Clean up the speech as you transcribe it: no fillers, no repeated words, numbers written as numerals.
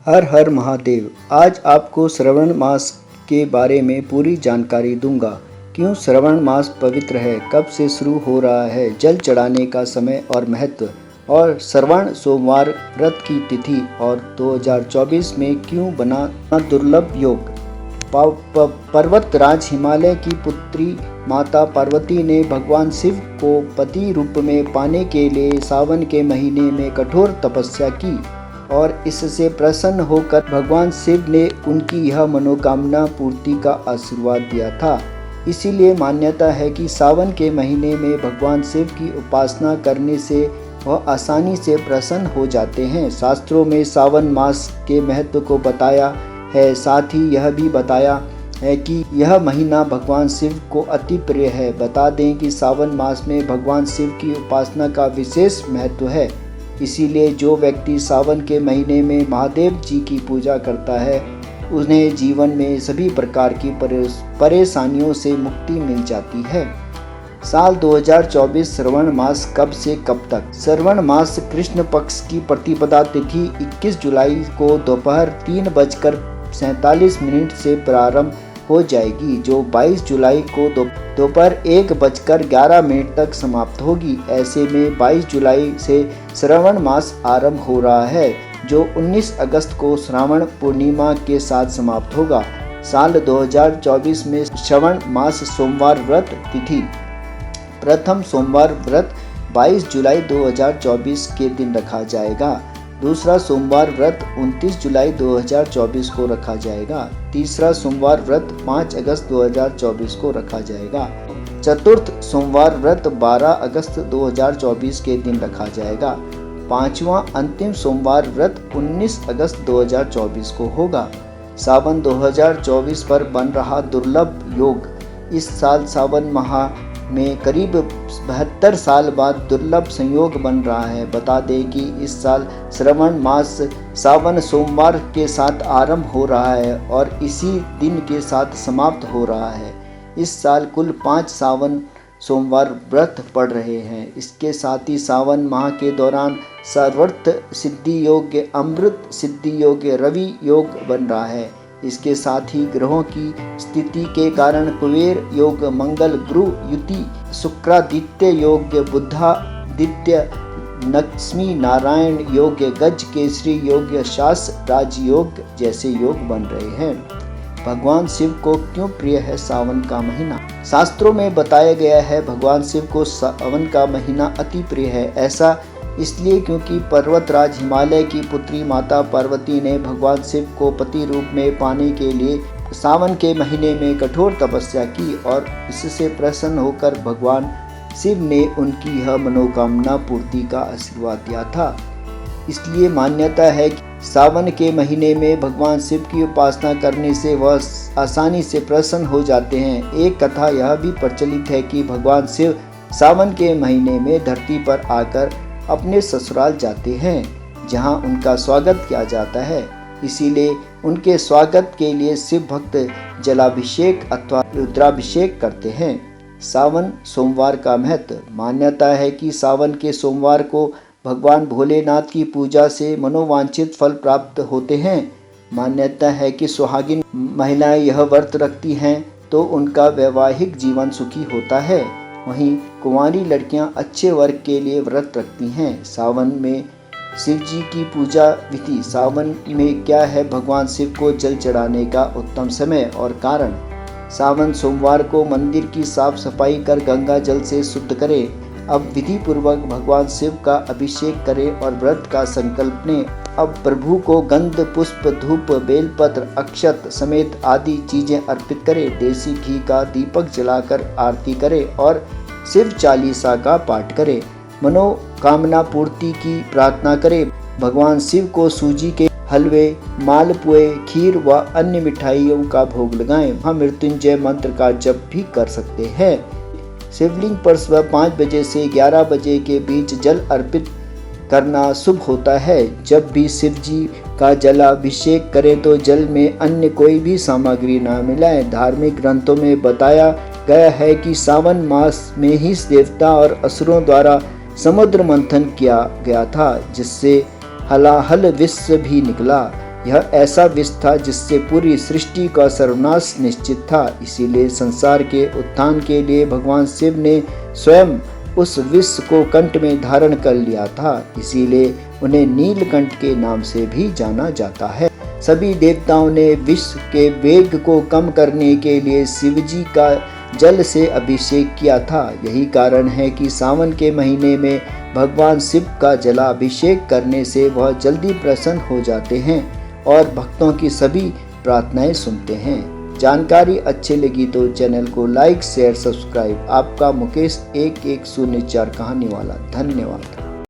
हर हर महादेव। आज आपको श्रावण मास के बारे में पूरी जानकारी दूंगा। क्यों श्रावण मास पवित्र है, कब से शुरू हो रहा है, जल चढ़ाने का समय और महत्व, और श्रवण सोमवार व्रत की तिथि, और 2024 में क्यों बना दुर्लभ योग। पर्वत राज हिमालय की पुत्री माता पार्वती ने भगवान शिव को पति रूप में पाने के लिए सावन के महीने में कठोर तपस्या की और इससे प्रसन्न होकर भगवान शिव ने उनकी यह मनोकामना पूर्ति का आशीर्वाद दिया था। इसीलिए मान्यता है कि सावन के महीने में भगवान शिव की उपासना करने से वह आसानी से प्रसन्न हो जाते हैं। शास्त्रों में सावन मास के महत्व को बताया है, साथ ही यह भी बताया है कि यह महीना भगवान शिव को अति प्रिय है। बता दें कि सावन मास में भगवान शिव की उपासना का विशेष महत्व है। इसीलिए जो व्यक्ति सावन के महीने में महादेव जी की पूजा करता है उन्हें जीवन में सभी प्रकार की परेशानियों से मुक्ति मिल जाती है। साल 2024 श्रवण मास कब से कब तक। श्रवण मास कृष्ण पक्ष की प्रतिपदा तिथि 21 जुलाई को दोपहर 3:47 से प्रारंभ हो जाएगी, जो 22 जुलाई को दोपहर 1:11 तक समाप्त होगी। ऐसे में 22 जुलाई से श्रावण मास आरंभ हो रहा है, जो 19 अगस्त को श्रावण पूर्णिमा के साथ समाप्त होगा। साल 2024 में श्रावण मास सोमवार व्रत तिथि। प्रथम सोमवार व्रत 22 जुलाई 2024 के दिन रखा जाएगा। दूसरा सोमवार व्रत 29 जुलाई 2024 को रखा जाएगा। तीसरा सोमवार व्रत 5 अगस्त 2024 को रखा जाएगा। चतुर्थ सोमवार व्रत 12 अगस्त 2024 के दिन रखा जाएगा। पांचवा अंतिम सोमवार व्रत 19 अगस्त 2024 को होगा। सावन 2024 पर बन रहा दुर्लभ योग। इस साल सावन माह में करीब 72 साल बाद दुर्लभ संयोग बन रहा है। बता दें कि इस साल श्रावण मास सावन सोमवार के साथ आरंभ हो रहा है और इसी दिन के साथ समाप्त हो रहा है। इस साल कुल 5 सावन सोमवार व्रत पड़ रहे हैं। इसके साथ ही सावन माह के दौरान सर्वर्थ सिद्धि योग, अमृत सिद्धि योग, रवि योग बन रहा है। इसके साथ ही ग्रहों की स्थिति के कारण कुबेर योग, मंगल गुरु युति, शुक्रादित्य योग, बुधादित्य लक्ष्मी नारायण योग, गज केसरी योग, शास राजयोग जैसे योग बन रहे हैं। भगवान शिव को क्यों प्रिय है सावन का महीना। शास्त्रों में बताया गया है भगवान शिव को सावन का महीना अति प्रिय है। ऐसा इसलिए क्योंकि पर्वतराज हिमालय की पुत्री माता पार्वती ने भगवान शिव को पति रूप में पाने के लिए सावन के महीने में कठोर तपस्या की और इससे प्रसन्न होकर भगवान शिव ने उनकी यह मनोकामना पूर्ति का आशीर्वाद दिया था। इसलिए मान्यता है कि सावन के महीने में भगवान शिव की उपासना करने से वह आसानी से प्रसन्न हो जाते हैं। एक कथा यह भी प्रचलित है कि भगवान शिव सावन के महीने में धरती पर आकर अपने ससुराल जाते हैं, जहां उनका स्वागत किया जाता है। इसीलिए उनके स्वागत के लिए शिव भक्त जलाभिषेक अथवा रुद्राभिषेक करते हैं। सावन सोमवार का महत्व। मान्यता है कि सावन के सोमवार को भगवान भोलेनाथ की पूजा से मनोवांछित फल प्राप्त होते हैं। मान्यता है कि सुहागिन महिलाएं यह व्रत रखती हैं तो उनका वैवाहिक जीवन सुखी होता है। वहीं कुंवारी लड़कियां अच्छे वर्ग के लिए व्रत रखती हैं। सावन में शिव जी की पूजा विधि। सावन में क्या है भगवान शिव को जल चढ़ाने का उत्तम समय और कारण। सावन सोमवार को मंदिर की साफ सफाई कर गंगा जल से शुद्ध करें। अब विधि पूर्वक भगवान शिव का अभिषेक करें और व्रत का संकल्प लें। अब प्रभु को गंध, पुष्प, धूप, बेलपत्र, अक्षत समेत आदि चीजें अर्पित करें। देसी घी का दीपक जलाकर आरती करें और शिव चालीसा का पाठ करें। मनोकामना पूर्ति की प्रार्थना करें। भगवान शिव को सूजी के हलवे, मालपुए, खीर व अन्य मिठाइयों का भोग लगाएं। महामृत्युंजय मंत्र का जप भी कर सकते हैं। शिवलिंग पर सुबह 5 बजे से 11 बजे के बीच जल अर्पित करना शुभ होता है। जब भी शिव जी का जलाभिषेक करें तो जल में अन्य कोई भी सामग्री न मिलाएं। धार्मिक ग्रंथों में बताया गया है कि सावन मास में ही देवता और असुरों द्वारा समुद्र मंथन किया गया था, जिससे हलाहल विश्व भी निकला। यह ऐसा विष था जिससे पूरी सृष्टि का सर्वनाश निश्चित था। इसीलिए संसार के उत्थान के लिए भगवान शिव ने स्वयं उस विष को कंठ में धारण कर लिया था। इसीलिए उन्हें नीलकंठ के नाम से भी जाना जाता है। सभी देवताओं ने विष के वेग को कम करने के लिए शिवजी का जल से अभिषेक किया था। यही कारण है कि सावन के महीने में भगवान शिव का जलाभिषेक करने से वह जल्दी प्रसन्न हो जाते हैं और भक्तों की सभी प्रार्थनाएं सुनते हैं। जानकारी अच्छी लगी तो चैनल को लाइक शेयर सब्सक्राइब। आपका मुकेश 1104 कहानी वाला। धन्यवाद।